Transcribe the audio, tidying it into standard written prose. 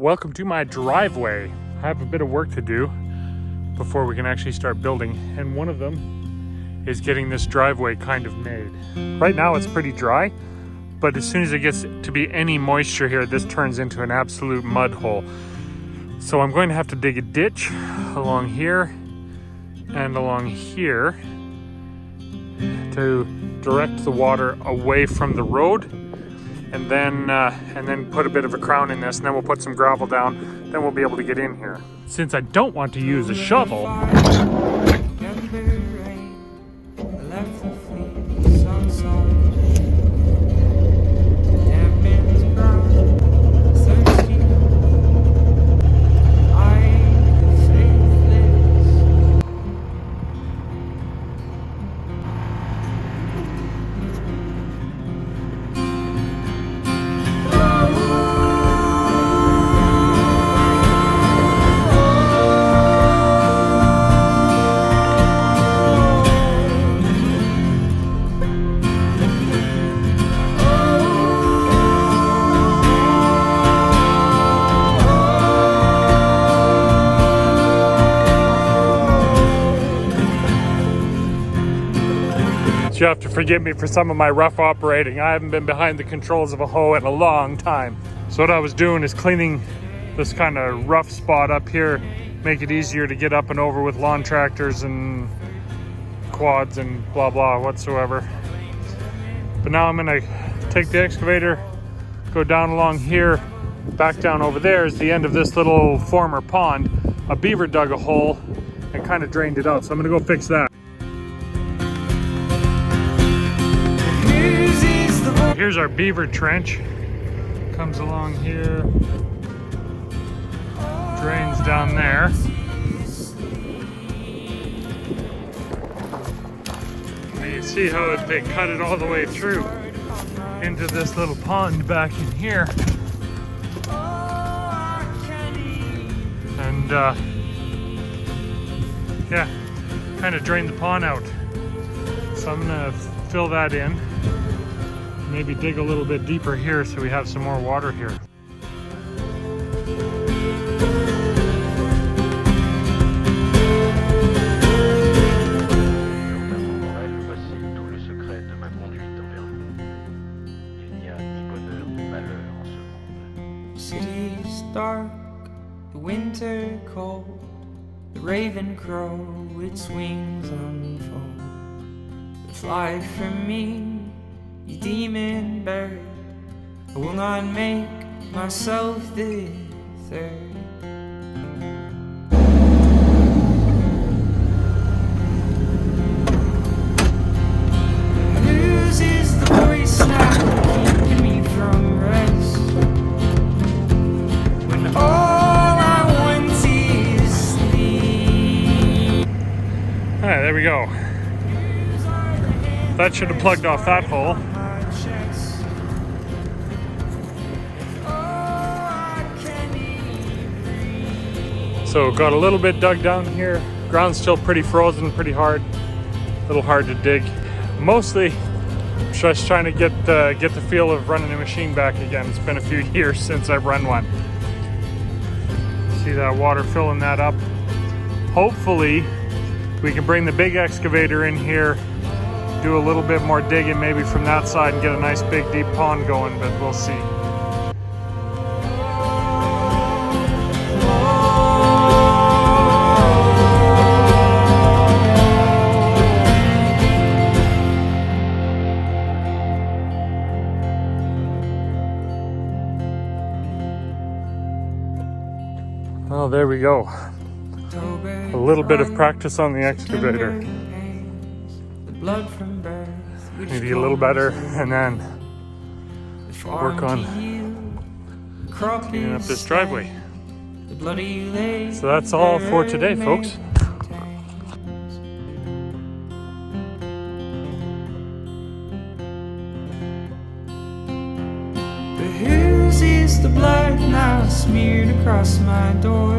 Welcome to my driveway. I have a bit of work to do before we can actually start building, and one of them is getting this driveway kind of made. Right now it's pretty dry, but as soon as it gets to be any moisture here, this turns into an absolute mud hole. So I'm going to have to dig a ditch along here and along here to direct the water away from the road, and then put a bit of a crown in this, and then we'll put some gravel down, then we'll be able to get in here. Since I don't want to use a shovel, you have to forgive me for some of my rough operating. I haven't been behind the controls of a hoe in a long time. So what I was doing is cleaning this kind of rough spot up here, make it easier to get up and over with lawn tractors and quads and blah blah whatsoever. But now I'm gonna take the excavator, go down along here, back down over there is the end of this little former pond. A beaver dug a hole and kind of drained it out, so I'm gonna go fix that. Here's our beaver trench. Comes along here, drains down there. And you see how they cut it all the way through into this little pond back in here. And yeah, kind of drained the pond out. So I'm gonna fill that in. Maybe dig a little bit deeper here so we have some more water here. City's dark, the winter cold, the raven crow its wings unfold. Fly from me, you demon bird, I will not make myself the third. Whose is the voice now keeping me from rest, when all I want is sleep? Alright, there we go. That should have plugged off that hole. So got a little bit dug down here. Ground's still pretty frozen, pretty hard. A little hard to dig. Mostly just trying to get the feel of running a machine back again. It's been a few years since I've run one. See that water filling that up. Hopefully we can bring the big excavator in here, do a little bit more digging maybe from that side and get a nice big deep pond going, but we'll see. Well, there we go. A little bit of practice on the excavator. Maybe a little better, and then work on cleaning up this driveway. So that's all for today, folks. Whose is the blood now smeared across my door?